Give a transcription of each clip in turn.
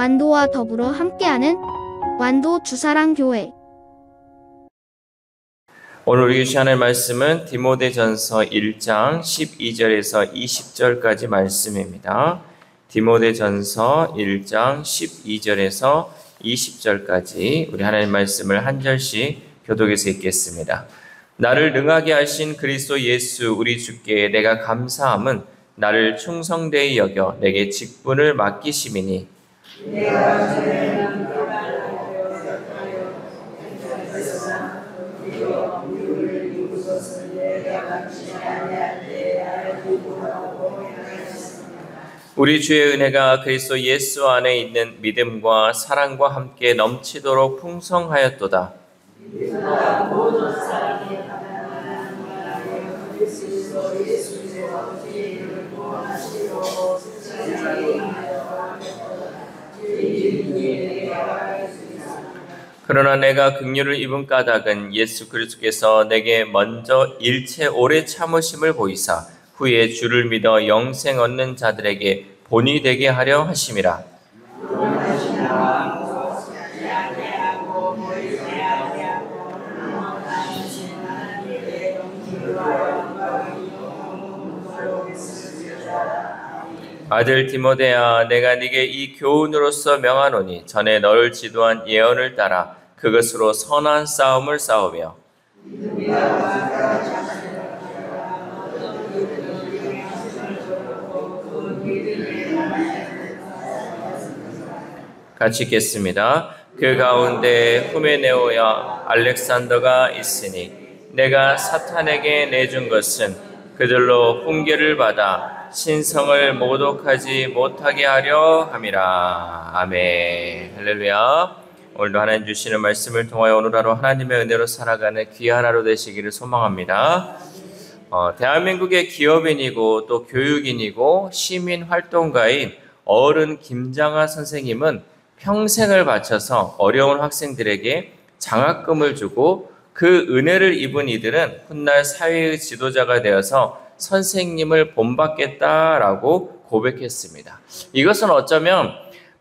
완도와 더불어 함께하는 완도 주사랑교회. 오늘 우리 주신 하나님의 말씀은 디모데전서 1장 12절에서 20절까지 말씀입니다. 디모데전서 1장 12절에서 20절까지 우리 하나님의 말씀을 한 절씩 교독해서 읽겠습니다. 나를 능하게 하신 그리스도 예수 우리 주께 내가 감사함은 나를 충성되이 여겨 내게 직분을 맡기심이니 우리 주의 은혜가 그리스도 예수 안에 있는 믿음과 사랑과 함께 넘치도록 풍성하였도다. 그러나 내가 긍휼을 입은 까닭은 예수 그리스도께서 내게 먼저 일체 오래 참으심을 보이사 후에 주를 믿어 영생 얻는 자들에게 본이 되게 하려 하심이라. 아들 디모데야, 내가 네게 이 교훈으로서 명하노니 전에 너를 지도한 예언을 따라 그것으로 선한 싸움을 싸우며 같이 읽겠습니다. 그 가운데 후메네오와 알렉산더가 있으니 내가 사탄에게 내준 것은 그들로 훈계를 받아 신성을 모독하지 못하게 하려 함이라. 아멘. 할렐루야. 오늘도 하나님 주시는 말씀을 통하여 오늘 하루 하나님의 은혜로 살아가는 귀한 하루 되시기를 소망합니다. 대한민국의 기업인이고 또 교육인이고 시민활동가인 어른 김장하 선생님은 평생을 바쳐서 어려운 학생들에게 장학금을 주고 그 은혜를 입은 이들은 훗날 사회의 지도자가 되어서 선생님을 본받겠다라고 고백했습니다. 이것은 어쩌면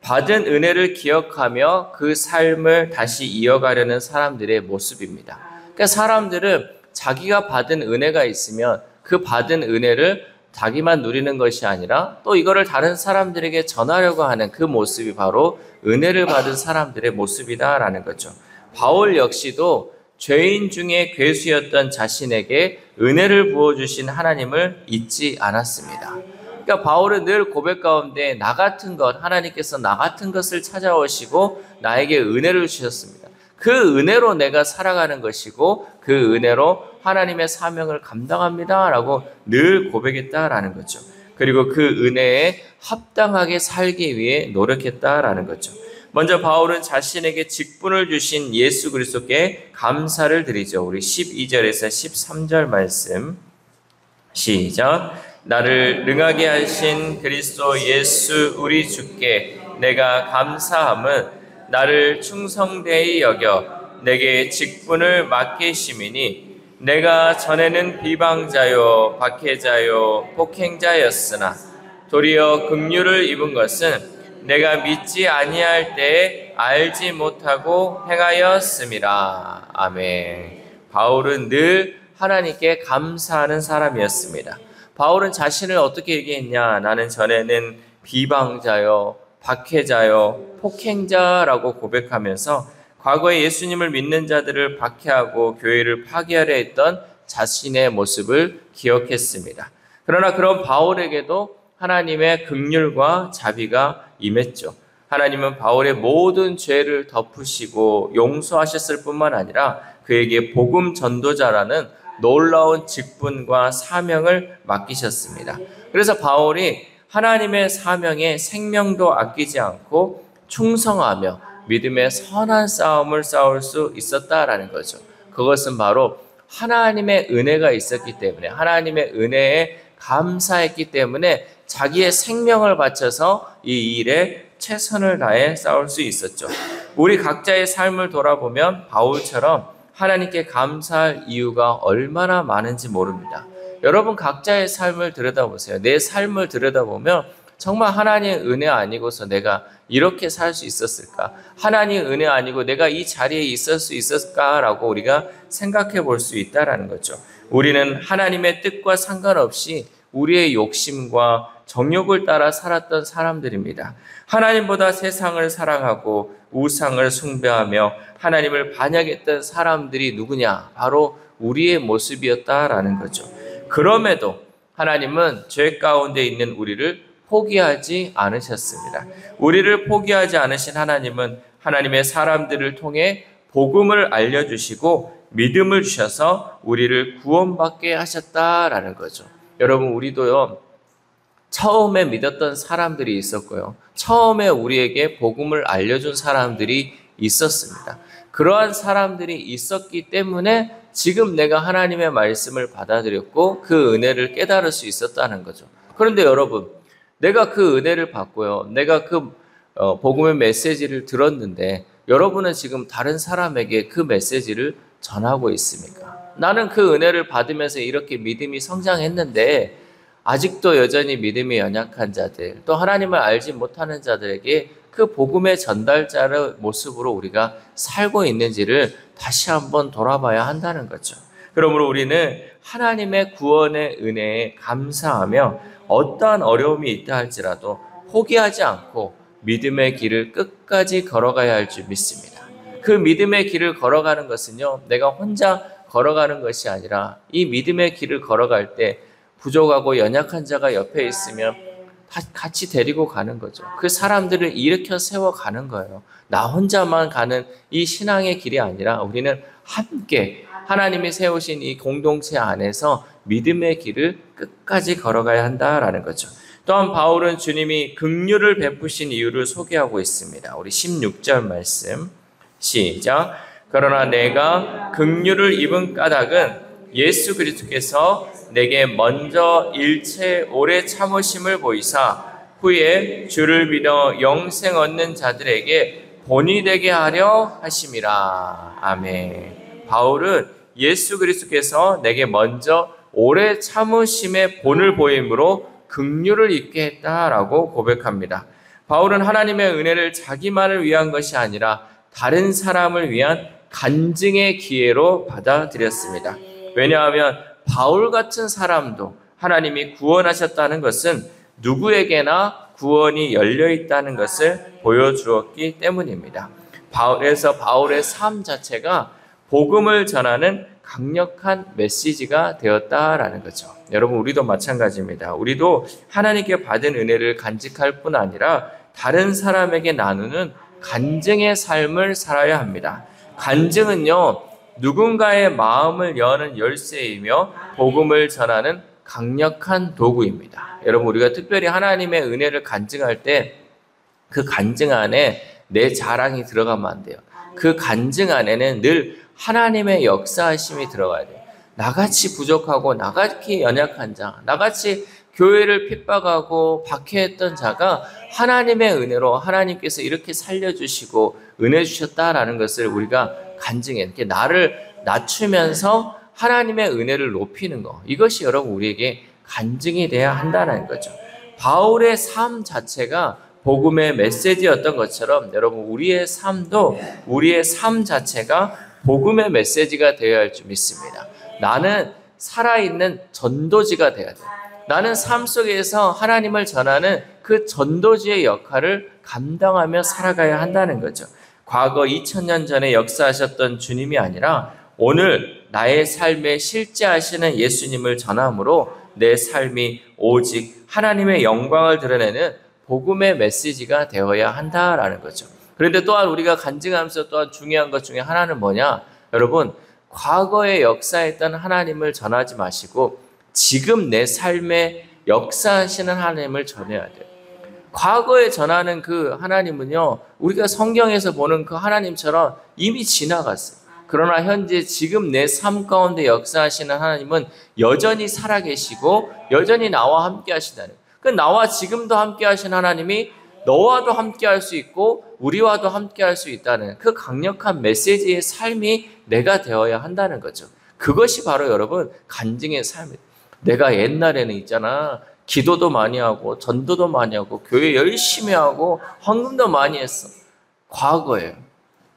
받은 은혜를 기억하며 그 삶을 다시 이어가려는 사람들의 모습입니다. 그러니까 사람들은 자기가 받은 은혜가 있으면 그 받은 은혜를 자기만 누리는 것이 아니라 또 이거를 다른 사람들에게 전하려고 하는 그 모습이 바로 은혜를 받은 사람들의 모습이다라는 거죠. 바울 역시도 죄인 중에 괴수였던 자신에게 은혜를 부어주신 하나님을 잊지 않았습니다. 그러니까 바울은 늘 고백 가운데 나 같은 것, 하나님께서 나 같은 것을 찾아오시고 나에게 은혜를 주셨습니다. 그 은혜로 내가 살아가는 것이고 그 은혜로 하나님의 사명을 감당합니다 라고 늘 고백했다라는 거죠. 그리고 그 은혜에 합당하게 살기 위해 노력했다라는 거죠. 먼저 바울은 자신에게 직분을 주신 예수 그리스도께 감사를 드리죠. 우리 12절에서 13절 말씀 시작. 나를 능하게 하신 그리스도 예수 우리 주께 내가 감사함은 나를 충성되이 여겨 내게 직분을 맡기심이니 내가 전에는 비방자요 박해자요 폭행자였으나 도리어 긍휼을 입은 것은 내가 믿지 아니할 때에 알지 못하고 행하였음이라. 아멘. 바울은 늘 하나님께 감사하는 사람이었습니다. 바울은 자신을 어떻게 얘기했냐? 나는 전에는 비방자요, 박해자요, 폭행자라고 고백하면서 과거에 예수님을 믿는 자들을 박해하고 교회를 파괴하려 했던 자신의 모습을 기억했습니다. 그러나 그런 바울에게도 하나님의 긍휼과 자비가 임했죠. 하나님은 바울의 모든 죄를 덮으시고 용서하셨을 뿐만 아니라 그에게 복음 전도자라는 놀라운 직분과 사명을 맡기셨습니다. 그래서 바울이 하나님의 사명에 생명도 아끼지 않고 충성하며 믿음의 선한 싸움을 싸울 수 있었다라는 거죠. 그것은 바로 하나님의 은혜가 있었기 때문에 하나님의 은혜에 감사했기 때문에 자기의 생명을 바쳐서 이 일에 최선을 다해 싸울 수 있었죠. 우리 각자의 삶을 돌아보면 바울처럼 하나님께 감사할 이유가 얼마나 많은지 모릅니다. 여러분 각자의 삶을 들여다보세요. 내 삶을 들여다보면 정말 하나님의 은혜 아니고서 내가 이렇게 살 수 있었을까? 하나님의 은혜 아니고 내가 이 자리에 있을 수 있었을까라고 우리가 생각해 볼 수 있다라는 거죠. 우리는 하나님의 뜻과 상관없이 우리의 욕심과 정욕을 따라 살았던 사람들입니다. 하나님보다 세상을 사랑하고 우상을 숭배하며 하나님을 반역했던 사람들이 누구냐? 바로 우리의 모습이었다라는 거죠. 그럼에도 하나님은 죄 가운데 있는 우리를 포기하지 않으셨습니다. 우리를 포기하지 않으신 하나님은 하나님의 사람들을 통해 복음을 알려주시고 믿음을 주셔서 우리를 구원받게 하셨다라는 거죠. 여러분, 우리도요, 처음에 믿었던 사람들이 있었고요, 처음에 우리에게 복음을 알려준 사람들이 있었습니다. 그러한 사람들이 있었기 때문에 지금 내가 하나님의 말씀을 받아들였고 그 은혜를 깨달을 수 있었다는 거죠. 그런데 여러분, 내가 그 은혜를 받고요, 내가 그 복음의 메시지를 들었는데 여러분은 지금 다른 사람에게 그 메시지를 전하고 있습니까? 나는 그 은혜를 받으면서 이렇게 믿음이 성장했는데 아직도 여전히 믿음이 연약한 자들, 또 하나님을 알지 못하는 자들에게 그 복음의 전달자의 모습으로 우리가 살고 있는지를 다시 한번 돌아봐야 한다는 거죠. 그러므로 우리는 하나님의 구원의 은혜에 감사하며 어떠한 어려움이 있다 할지라도 포기하지 않고 믿음의 길을 끝까지 걸어가야 할 줄 믿습니다. 그 믿음의 길을 걸어가는 것은요, 내가 혼자 걸어가는 것이 아니라 이 믿음의 길을 걸어갈 때 부족하고 연약한 자가 옆에 있으면 같이 데리고 가는 거죠. 그 사람들을 일으켜 세워가는 거예요. 나 혼자만 가는 이 신앙의 길이 아니라 우리는 함께 하나님이 세우신 이 공동체 안에서 믿음의 길을 끝까지 걸어가야 한다라는 거죠. 또한 바울은 주님이 긍휼을 베푸신 이유를 소개하고 있습니다. 우리 16절 말씀 시작. 그러나 내가 긍휼을 입은 까닭은 예수 그리스도께서 내게 먼저 일체 오래 참으심을 보이사 후에 주를 믿어 영생 얻는 자들에게 본이 되게 하려 하심이라. 아멘. 바울은 예수 그리스도께서 내게 먼저 오래 참으심의 본을 보임으로 긍휼을 입게 했다라고 고백합니다. 바울은 하나님의 은혜를 자기만을 위한 것이 아니라 다른 사람을 위한 간증의 기회로 받아들였습니다. 왜냐하면 바울 같은 사람도 하나님이 구원하셨다는 것은 누구에게나 구원이 열려 있다는 것을 보여주었기 때문입니다. 그래서 바울의 삶 자체가 복음을 전하는 강력한 메시지가 되었다라는 거죠. 여러분, 우리도 마찬가지입니다. 우리도 하나님께 받은 은혜를 간직할 뿐 아니라 다른 사람에게 나누는 간증의 삶을 살아야 합니다. 간증은요, 누군가의 마음을 여는 열쇠이며 복음을 전하는 강력한 도구입니다. 여러분, 우리가 특별히 하나님의 은혜를 간증할 때 그 간증 안에 내 자랑이 들어가면 안 돼요. 그 간증 안에는 늘 하나님의 역사하심이 들어가야 돼요. 나같이 부족하고 나같이 연약한 자, 나같이 교회를 핍박하고 박해했던 자가 하나님의 은혜로 하나님께서 이렇게 살려주시고 은혜 주셨다라는 것을 우리가 간증해, 이렇게 나를 낮추면서 하나님의 은혜를 높이는 것, 이것이 여러분 우리에게 간증이 돼야 한다는 거죠. 바울의 삶 자체가 복음의 메시지였던 것처럼 여러분 우리의 삶도, 우리의 삶 자체가 복음의 메시지가 되어야 할 줄 믿습니다. 나는 살아있는 전도지가 되어야 돼요. 나는 삶 속에서 하나님을 전하는 그 전도지의 역할을 감당하며 살아가야 한다는 거죠. 과거 2000년 전에 역사하셨던 주님이 아니라 오늘 나의 삶에 실제하시는 예수님을 전함으로 내 삶이 오직 하나님의 영광을 드러내는 복음의 메시지가 되어야 한다라는 거죠. 그런데 또한 우리가 간증하면서 또한 중요한 것 중에 하나는 뭐냐? 여러분, 과거에 역사했던 하나님을 전하지 마시고 지금 내 삶에 역사하시는 하나님을 전해야 돼요. 과거에 전하는 그 하나님은요, 우리가 성경에서 보는 그 하나님처럼 이미 지나갔어요. 그러나 현재 지금 내 삶 가운데 역사하시는 하나님은 여전히 살아계시고 여전히 나와 함께 하시다는, 그 나와 지금도 함께 하신 하나님이 너와도 함께 할 수 있고 우리와도 함께 할 수 있다는 그 강력한 메시지의 삶이 내가 되어야 한다는 거죠. 그것이 바로 여러분 간증의 삶이에요. 내가 옛날에는 있잖아, 기도도 많이 하고 전도도 많이 하고 교회 열심히 하고 헌금도 많이 했어. 과거예요.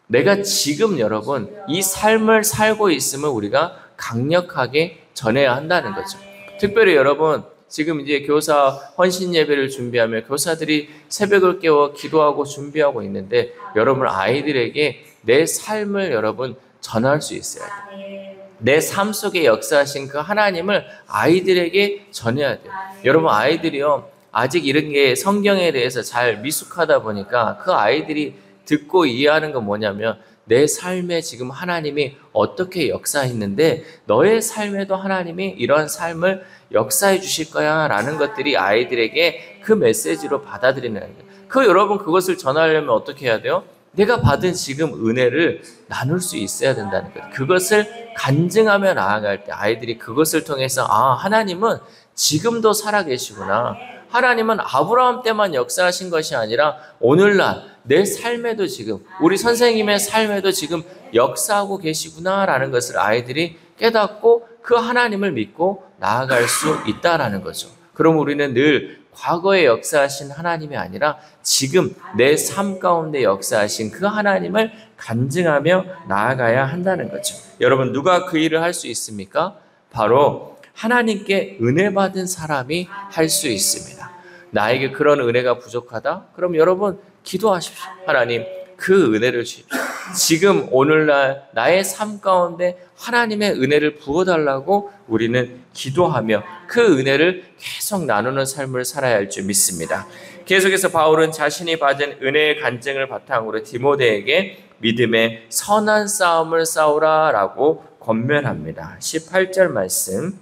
내가 지금 여러분 이 삶을 살고 있음을 우리가 강력하게 전해야 한다는 거죠. 특별히 여러분 지금 이제 교사 헌신 예배를 준비하며 교사들이 새벽을 깨워 기도하고 준비하고 있는데 여러분 아이들에게 내 삶을 여러분 전할 수 있어야 돼요. 내 삶 속에 역사하신 그 하나님을 아이들에게 전해야 돼요. 여러분 아이들이요 아직 이런 게 성경에 대해서 잘 미숙하다 보니까 그 아이들이 듣고 이해하는 건 뭐냐면 내 삶에 지금 하나님이 어떻게 역사했는데 너의 삶에도 하나님이 이러한 삶을 역사해 주실 거야 라는 것들이 아이들에게 그 메시지로 받아들이는 거예요. 여러분 그것을 전하려면 어떻게 해야 돼요? 내가 받은 지금 은혜를 나눌 수 있어야 된다는 거예요. 그것을 간증하며 나아갈 때 아이들이 그것을 통해서 하나님은 지금도 살아계시구나. 하나님은 아브라함 때만 역사하신 것이 아니라 오늘날 내 삶에도 지금 우리 선생님의 삶에도 지금 역사하고 계시구나라는 것을 아이들이 깨닫고 그 하나님을 믿고 나아갈 수 있다라는 거죠. 그럼 우리는 늘 과거에 역사하신 하나님이 아니라 지금 내 삶 가운데 역사하신 그 하나님을 간증하며 나아가야 한다는 거죠. 여러분 누가 그 일을 할 수 있습니까? 바로 하나님께 은혜 받은 사람이 할 수 있습니다. 나에게 그런 은혜가 부족하다? 그럼 여러분 기도하십시오. 하나님 그 은혜를 주십시오. 지금 오늘날 나의 삶 가운데 하나님의 은혜를 부어달라고 우리는 기도하며 그 은혜를 계속 나누는 삶을 살아야 할 줄 믿습니다. 계속해서 바울은 자신이 받은 은혜의 간증을 바탕으로 디모데에게 믿음의 선한 싸움을 싸우라 라고 권면합니다. 18절 말씀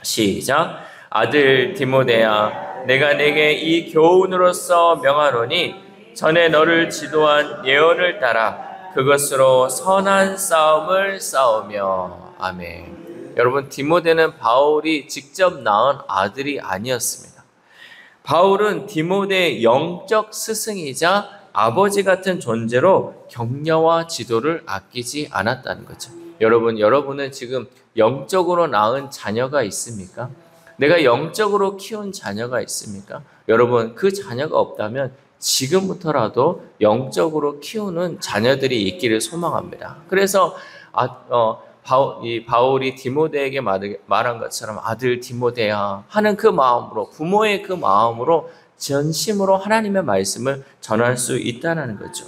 시작. 아들 디모데야 내가 내게 이 교훈으로서 명하노니 전에 너를 지도한 예언을 따라 그것으로 선한 싸움을 싸우며. 아멘. 여러분 디모데는 바울이 직접 낳은 아들이 아니었습니다. 바울은 디모데의 영적 스승이자 아버지 같은 존재로 격려와 지도를 아끼지 않았다는 거죠. 여러분은 지금 영적으로 낳은 자녀가 있습니까? 내가 영적으로 키운 자녀가 있습니까? 여러분 그 자녀가 없다면 지금부터라도 영적으로 키우는 자녀들이 있기를 소망합니다. 그래서 바울이 디모데에게 말한 것처럼 아들 디모데야 하는 그 마음으로 부모의 그 마음으로 전심으로 하나님의 말씀을 전할 수 있다는 거죠.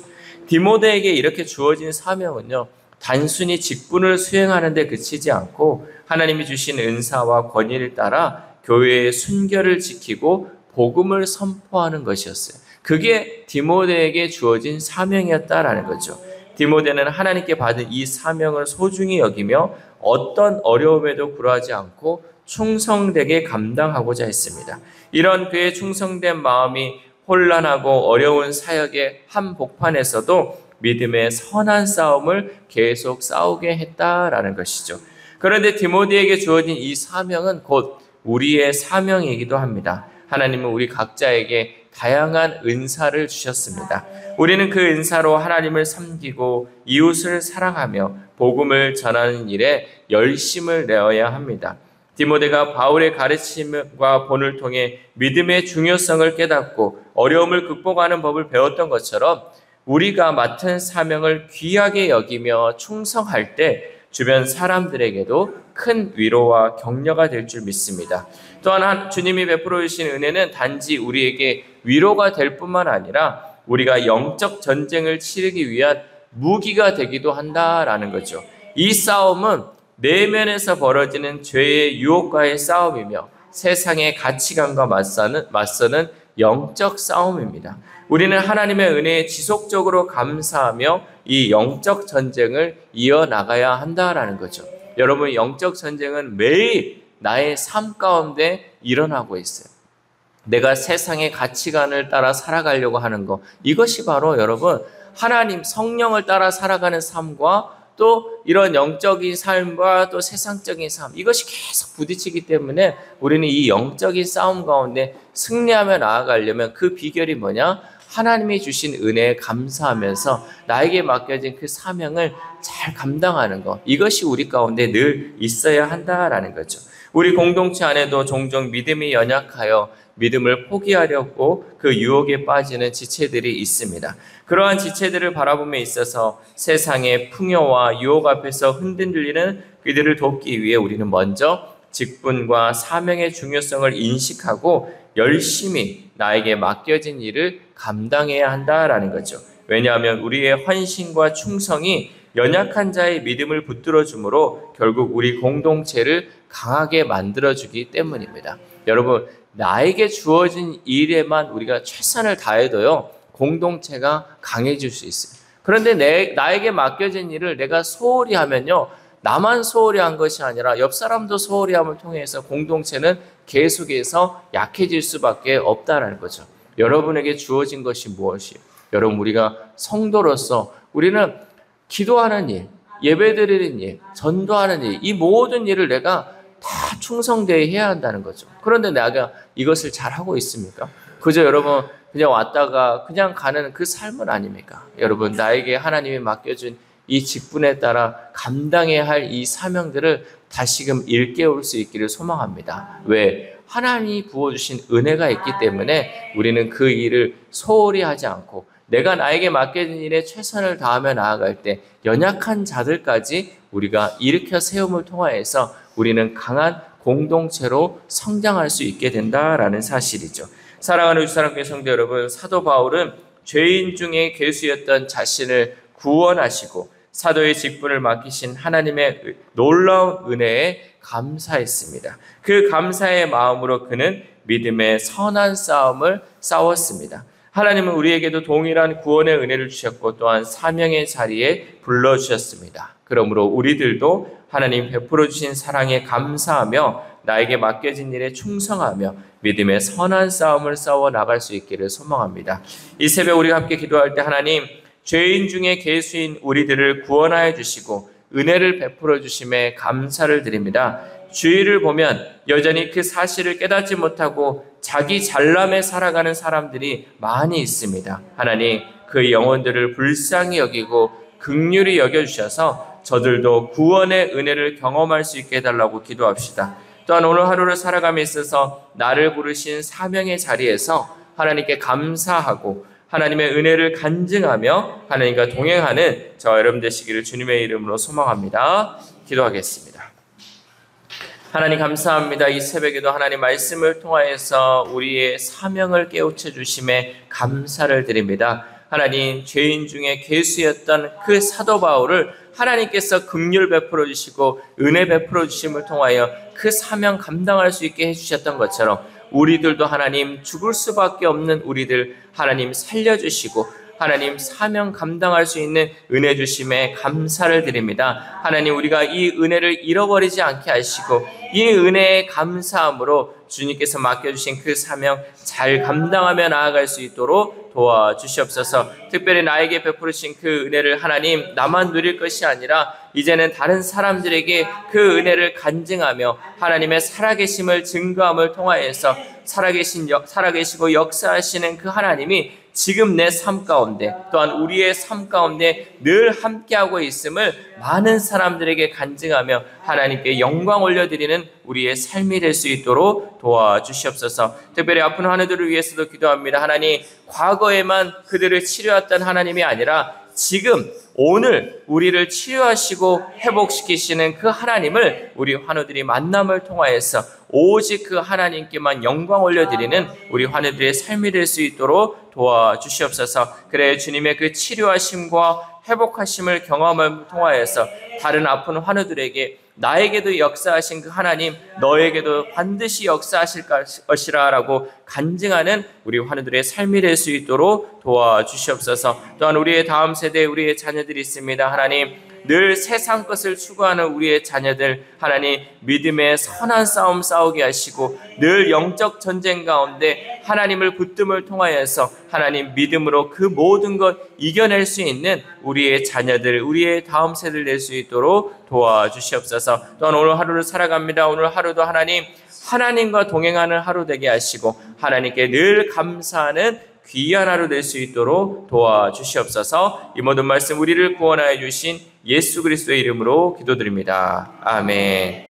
디모데에게 이렇게 주어진 사명은요. 단순히 직분을 수행하는 데 그치지 않고 하나님이 주신 은사와 권위를 따라 교회의 순결을 지키고 복음을 선포하는 것이었어요. 그게 디모데에게 주어진 사명이었다라는 거죠. 디모데는 하나님께 받은 이 사명을 소중히 여기며 어떤 어려움에도 굴하지 않고 충성되게 감당하고자 했습니다. 이런 그의 충성된 마음이 혼란하고 어려운 사역의 한복판에서도 믿음의 선한 싸움을 계속 싸우게 했다라는 것이죠. 그런데 디모데에게 주어진 이 사명은 곧 우리의 사명이기도 합니다. 하나님은 우리 각자에게 다양한 은사를 주셨습니다. 우리는 그 은사로 하나님을 섬기고 이웃을 사랑하며 복음을 전하는 일에 열심을 내어야 합니다. 디모데가 바울의 가르침과 본을 통해 믿음의 중요성을 깨닫고 어려움을 극복하는 법을 배웠던 것처럼 우리가 맡은 사명을 귀하게 여기며 충성할 때 주변 사람들에게도 큰 위로와 격려가 될 줄 믿습니다. 또한 주님이 베풀어 주신 은혜는 단지 우리에게 위로가 될 뿐만 아니라 우리가 영적 전쟁을 치르기 위한 무기가 되기도 한다라는 거죠. 이 싸움은 내면에서 벌어지는 죄의 유혹과의 싸움이며 세상의 가치관과 맞서는 영적 싸움입니다. 우리는 하나님의 은혜에 지속적으로 감사하며 이 영적 전쟁을 이어나가야 한다라는 거죠. 여러분 영적 전쟁은 매일 나의 삶 가운데 일어나고 있어요. 내가 세상의 가치관을 따라 살아가려고 하는 것, 이것이 바로 여러분 하나님 성령을 따라 살아가는 삶과 또 이런 영적인 삶과 또 세상적인 삶, 이것이 계속 부딪히기 때문에 우리는 이 영적인 싸움 가운데 승리하며 나아가려면 그 비결이 뭐냐? 하나님이 주신 은혜에 감사하면서 나에게 맡겨진 그 사명을 잘 감당하는 것, 이것이 우리 가운데 늘 있어야 한다라는 거죠. 우리 공동체 안에도 종종 믿음이 연약하여 믿음을 포기하려고 그 유혹에 빠지는 지체들이 있습니다. 그러한 지체들을 바라봄에 있어서 세상의 풍요와 유혹 앞에서 흔들리는 그들을 돕기 위해 우리는 먼저 직분과 사명의 중요성을 인식하고 열심히 나에게 맡겨진 일을 감당해야 한다라는 거죠. 왜냐하면 우리의 헌신과 충성이 연약한 자의 믿음을 붙들어 주므로 결국 우리 공동체를 강하게 만들어주기 때문입니다. 여러분, 나에게 주어진 일에만 우리가 최선을 다해도요, 공동체가 강해질 수 있어요. 그런데 나에게 맡겨진 일을 내가 소홀히 하면요, 나만 소홀히 한 것이 아니라 옆 사람도 소홀히 함을 통해서 공동체는 계속해서 약해질 수밖에 없다는 거죠. 여러분에게 주어진 것이 무엇이에요? 여러분, 우리가 성도로서 우리는 기도하는 일, 예배드리는 일, 전도하는 일, 이 모든 일을 내가 다 충성되게 해야 한다는 거죠. 그런데 내가 이것을 잘하고 있습니까? 그저 여러분 그냥 왔다가 그냥 가는 그 삶은 아닙니까? 여러분, 나에게 하나님이 맡겨준 이 직분에 따라 감당해야 할 이 사명들을 다시금 일깨울 수 있기를 소망합니다. 왜? 하나님이 부어주신 은혜가 있기 때문에 우리는 그 일을 소홀히 하지 않고 내가 나에게 맡겨진 일에 최선을 다하며 나아갈 때 연약한 자들까지 우리가 일으켜 세움을 통하여서 우리는 강한 공동체로 성장할 수 있게 된다라는 사실이죠. 사랑하는 주사랑교회 성도 여러분, 사도 바울은 죄인 중에 괴수였던 자신을 구원하시고 사도의 직분을 맡기신 하나님의 놀라운 은혜에 감사했습니다. 그 감사의 마음으로 그는 믿음의 선한 싸움을 싸웠습니다. 하나님은 우리에게도 동일한 구원의 은혜를 주셨고 또한 사명의 자리에 불러주셨습니다. 그러므로 우리들도 하나님 베풀어 주신 사랑에 감사하며 나에게 맡겨진 일에 충성하며 믿음의 선한 싸움을 싸워 나갈 수 있기를 소망합니다. 이 새벽 우리가 함께 기도할 때 하나님, 죄인 중에 괴수인 우리들을 구원하여 주시고 은혜를 베풀어 주심에 감사를 드립니다. 주위를 보면 여전히 그 사실을 깨닫지 못하고 자기 잘남에 살아가는 사람들이 많이 있습니다. 하나님, 그 영혼들을 불쌍히 여기고 긍휼히 여겨주셔서 저들도 구원의 은혜를 경험할 수 있게 해달라고 기도합시다. 또한 오늘 하루를 살아감에 있어서 나를 부르신 사명의 자리에서 하나님께 감사하고 하나님의 은혜를 간증하며 하나님과 동행하는 저와 여러분 되시기를 주님의 이름으로 소망합니다. 기도하겠습니다. 하나님 감사합니다. 이 새벽에도 하나님 말씀을 통하여서 우리의 사명을 깨우쳐 주심에 감사를 드립니다. 하나님, 죄인 중에 괴수였던 그 사도 바울을 하나님께서 긍휼 베풀어 주시고 은혜 베풀어 주심을 통하여 그 사명 감당할 수 있게 해주셨던 것처럼 우리들도 하나님, 죽을 수밖에 없는 우리들 하나님 살려주시고 하나님 사명 감당할 수 있는 은혜 주심에 감사를 드립니다. 하나님, 우리가 이 은혜를 잃어버리지 않게 하시고 이 은혜에 감사함으로 주님께서 맡겨주신 그 사명 잘 감당하며 나아갈 수 있도록 도와주시옵소서. 특별히 나에게 베푸르신 그 은혜를 하나님, 나만 누릴 것이 아니라 이제는 다른 사람들에게 그 은혜를 간증하며 하나님의 살아계심을 증거함을 통하여서 살아계시고 역사하시는 그 하나님이 지금 내 삶 가운데 또한 우리의 삶 가운데 늘 함께하고 있음을 많은 사람들에게 간증하며 하나님께 영광 올려드리는 우리의 삶이 될 수 있도록 도와주시옵소서. 특별히 아픈 환우들을 위해서도 기도합니다. 하나님, 과거에만 그들을 치료했던 하나님이 아니라 지금 오늘 우리를 치유하시고 회복시키시는 그 하나님을 우리 환우들이 만남을 통하여서 오직 그 하나님께만 영광 올려드리는 우리 환우들의 삶이 될 수 있도록 도와주시옵소서. 그래 주님의 그 치료하심과 회복하심을 경험을 통하여서 다른 아픈 환우들에게 나에게도 역사하신 그 하나님, 너에게도 반드시 역사하실 것이라 라고 간증하는 우리 환우들의 삶이 될 수 있도록 도와주시옵소서. 또한 우리의 다음 세대에 우리의 자녀들이 있습니다. 하나님, 늘 세상 것을 추구하는 우리의 자녀들 하나님, 믿음의 선한 싸움 싸우게 하시고 늘 영적 전쟁 가운데 하나님을 붙듦을 통하여서 하나님 믿음으로 그 모든 것 이겨낼 수 있는 우리의 자녀들, 우리의 다음 세대를 낼 수 있도록 도와주시옵소서. 또한 오늘 하루를 살아갑니다. 오늘 하루도 하나님과 동행하는 하루 되게 하시고 하나님께 늘 감사하는 귀한 하루 될 수 있도록 도와주시옵소서. 이 모든 말씀 우리를 구원하여 주신 예수 그리스도의 이름으로 기도드립니다. 아멘.